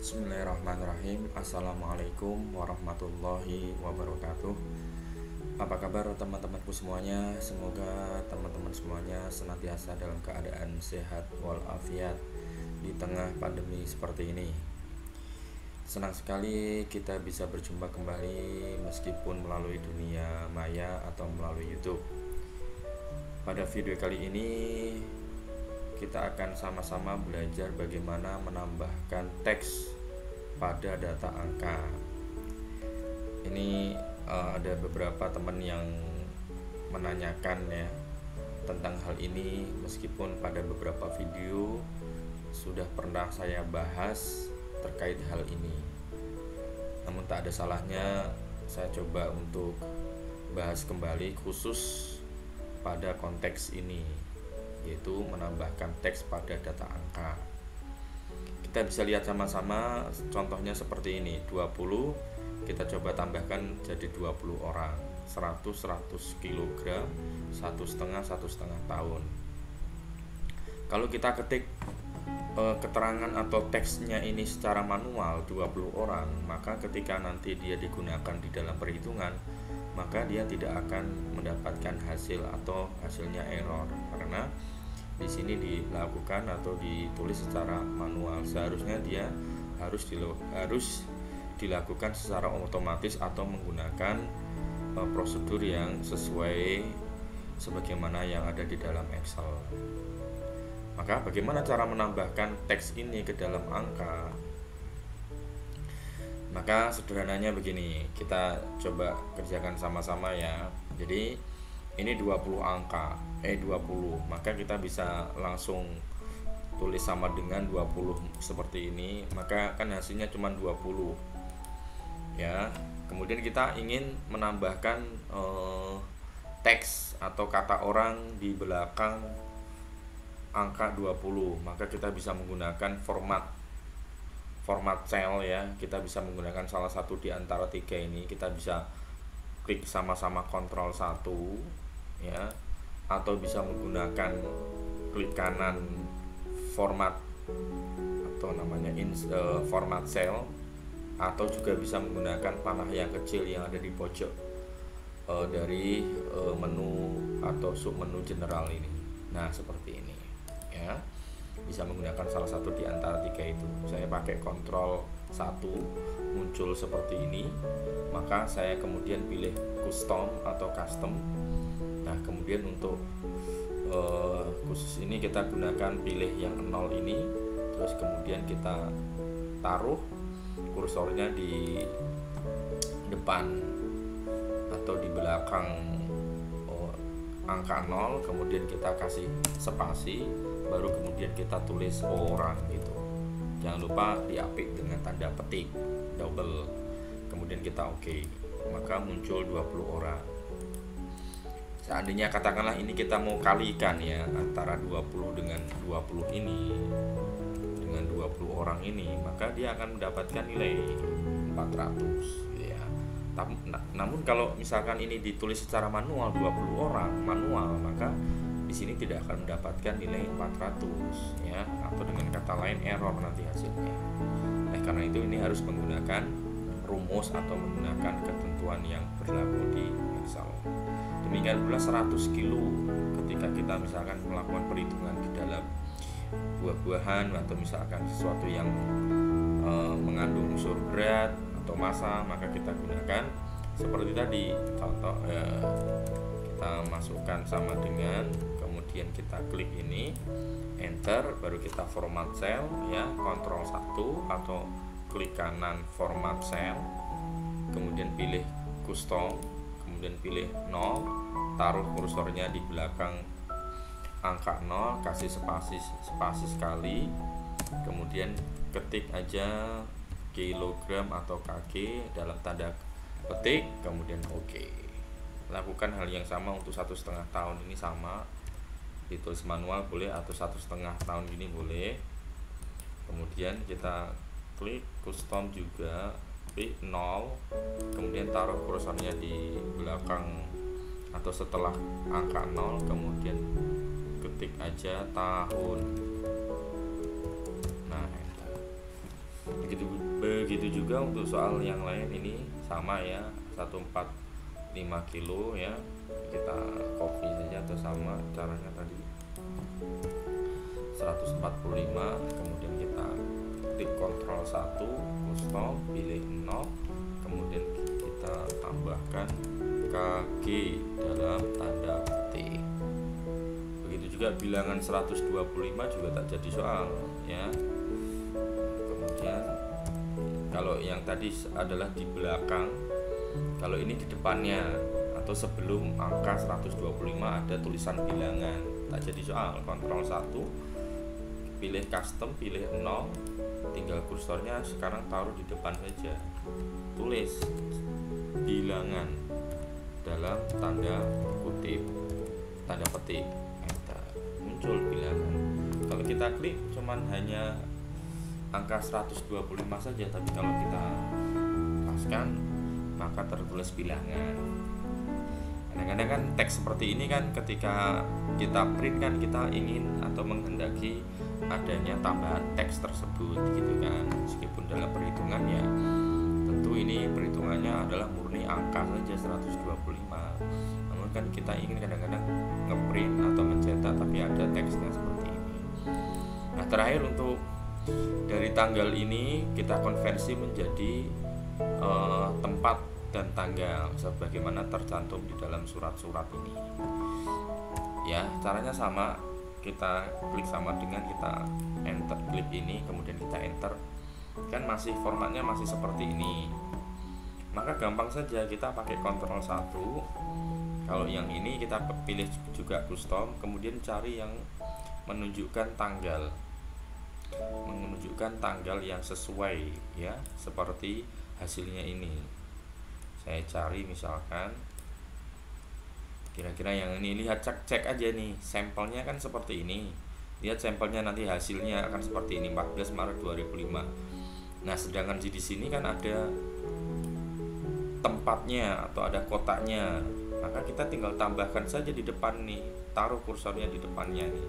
Bismillahirrahmanirrahim. Assalamualaikum warahmatullahi wabarakatuh. Apa kabar teman-temanku semuanya? Semoga teman-teman semuanya senantiasa dalam keadaan sehat walafiat di tengah pandemi seperti ini. Senang sekali kita bisa berjumpa kembali meskipun melalui dunia maya atau melalui YouTube. Pada video kali ini kita akan sama-sama belajar bagaimana menambahkan teks pada data angka. Ini ada beberapa teman yang menanyakan ya tentang hal ini, meskipun pada beberapa video sudah pernah saya bahas terkait hal ini. Namun tak ada salahnya saya coba untuk bahas kembali khusus pada konteks ini, yaitu menambahkan teks pada data angka. Kita bisa lihat sama-sama contohnya seperti ini. 20 kita coba tambahkan jadi 20 orang, 100 kg, 1,5 tahun. Kalau kita ketik keterangan atau teksnya ini secara manual 20 orang, maka ketika nanti dia digunakan di dalam perhitungan, maka dia tidak akan mendapatkan hasil atau hasilnya error, karena di sini dilakukan atau ditulis secara manual. Seharusnya dia harus dilakukan secara otomatis atau menggunakan prosedur yang sesuai sebagaimana yang ada di dalam Excel. Maka bagaimana cara menambahkan teks ini ke dalam angka? Maka sederhananya begini, kita coba kerjakan sama-sama ya. Jadi ini 20 angka, 20, maka kita bisa langsung tulis sama dengan 20 seperti ini, maka kan hasilnya cuma 20 ya. Kemudian kita ingin menambahkan teks atau kata orang di belakang angka 20, maka kita bisa menggunakan format cell ya. Kita bisa menggunakan salah satu di antara tiga ini. Kita bisa klik sama-sama Ctrl 1 ya, atau bisa menggunakan klik kanan format atau namanya format cell, atau juga bisa menggunakan panah yang kecil yang ada di pojok dari menu atau sub menu general ini. Nah seperti ini ya, bisa menggunakan salah satu di antara tiga itu. Saya pakai Ctrl 1, muncul seperti ini, maka saya kemudian pilih custom atau custom. Nah kemudian untuk khusus ini kita gunakan pilih yang 0 ini, terus kemudian kita taruh kursornya di depan atau di belakang angka 0, kemudian kita kasih spasi, baru kemudian kita tulis orang gitu. Jangan lupa diapit dengan tanda petik double, kemudian kita oke, maka muncul 20 orang. Seandainya katakanlah ini kita mau kalikan ya antara 20 dengan 20 ini, dengan 20 orang ini, maka dia akan mendapatkan nilai 400 ya. Namun kalau misalkan ini ditulis secara manual 20 orang manual, maka di sini tidak akan mendapatkan nilai 400 ya, atau dengan kata lain error nanti hasilnya. Nah karena itu ini harus menggunakan rumus atau menggunakan ketentuan yang berlaku di Excel. Demikian pula 100 kilo ketika kita misalkan melakukan perhitungan di dalam buah-buahan atau misalkan sesuatu yang mengandung unsur berat atau massa, maka kita gunakan seperti tadi contoh kita masukkan sama dengan, kemudian kita klik ini enter, baru kita format cell ya, Ctrl 1 atau klik kanan format cell, kemudian pilih custom, kemudian pilih 0, taruh kursornya di belakang angka 0, kasih spasi sekali, kemudian ketik aja kilogram atau kg dalam tanda petik, kemudian oke. Lakukan hal yang sama untuk 1,5 tahun ini, sama ditulis manual boleh atau 1,5 tahun ini boleh. Kemudian kita klik custom juga, klik 0, kemudian taruh kursornya di belakang atau setelah angka 0, kemudian ketik aja tahun. Nah begitu Begitu juga untuk soal yang lain, ini sama ya, 145 kilo ya, kita copy saja atau sama caranya tadi 145, kemudian kita klik Ctrl 1, custom, pilih 0, kemudian kita tambahkan KG dalam tanda petik. Begitu juga bilangan 125 juga tak jadi soal ya. Kemudian kalau yang tadi adalah di belakang, kalau ini di depannya atau sebelum angka 125 ada tulisan bilangan, tak jadi soal. Ctrl 1, pilih custom, pilih 0, tinggal kursornya sekarang taruh di depan saja, tulis bilangan dalam tanda kutip, tanda petik, enter, muncul bilangan. Kalau kita klik cuman hanya angka 125 saja, tapi kalau kita paskan maka tertulis bilangan. Kadang-kadang kan teks seperti ini kan ketika kita print kan kita ingin atau menghendaki adanya tambahan teks tersebut gitu kan. Meskipun dalam perhitungan ya tentu ini perhitungannya adalah murni angka saja 125. Namun kan kita ingin kadang-kadang ngeprint atau mencetak tapi ada teksnya seperti ini. Nah, terakhir untuk dari tanggal ini kita konversi menjadi tempat dan tanggal sebagaimana tercantum di dalam surat-surat ini. Ya, caranya sama, kita klik sama dengan kita enter, klik ini kemudian kita enter. Kan masih formatnya masih seperti ini. Maka gampang saja kita pakai Ctrl 1. Kalau yang ini kita pilih juga custom, kemudian cari yang menunjukkan tanggal yang sesuai ya, seperti hasilnya ini. Saya cari misalkan kira-kira yang ini, lihat cek aja nih sampelnya kan seperti ini, lihat sampelnya nanti hasilnya akan seperti ini 14 Maret 2005. Nah, sedangkan di sini kan ada tempatnya atau ada kotaknya, maka kita tinggal tambahkan saja di depan nih, taruh kursornya di depannya nih,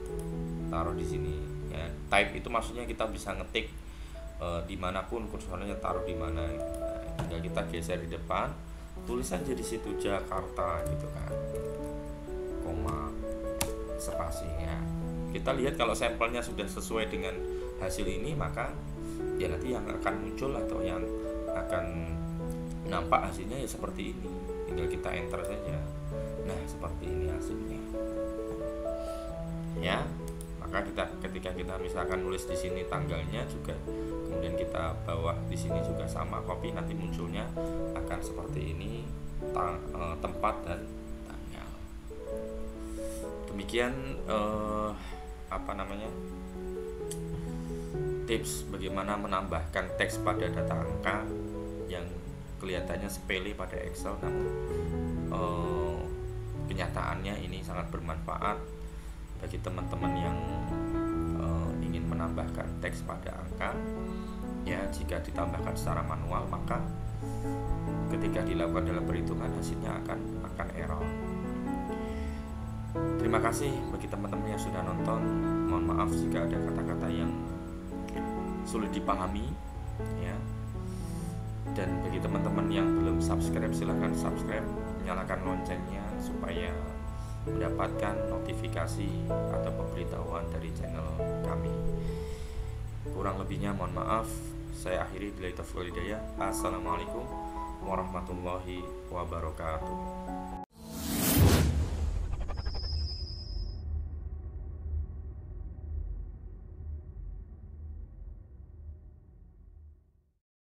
taruh di sini ya. Type itu maksudnya kita bisa ngetik dimanapun kursornya taruh di mana. Nah, tinggal kita geser di depan, tulis aja di situ Jakarta gitu kan, koma, spasinya. Kita lihat kalau sampelnya sudah sesuai dengan hasil ini, maka ya nanti yang akan muncul atau yang akan nampak hasilnya ya seperti ini. Tinggal kita enter saja. Nah, seperti ini hasilnya. Ya, maka ketika kita misalkan nulis di sini tanggalnya juga, kemudian kita bawa di sini juga sama, copy, nanti munculnya akan seperti ini, tempat dan tanggal. Demikian tips bagaimana menambahkan teks pada data angka yang kelihatannya sepele pada Excel, namun kenyataannya ini sangat bermanfaat bagi teman-teman yang ingin menambahkan teks pada angka. Ya, jika ditambahkan secara manual maka ketika dilakukan dalam perhitungan hasilnya akan error. Terima kasih bagi teman-teman yang sudah nonton. Mohon maaf jika ada kata-kata yang sulit dipahami ya. Dan bagi teman-teman yang belum subscribe, silahkan subscribe, nyalakan loncengnya supaya mendapatkan notifikasi atau pemberitahuan dari channel kami. Kurang lebihnya mohon maaf. Saya akhiri, billahi taufiq wal hidayah. Assalamualaikum warahmatullahi wabarakatuh.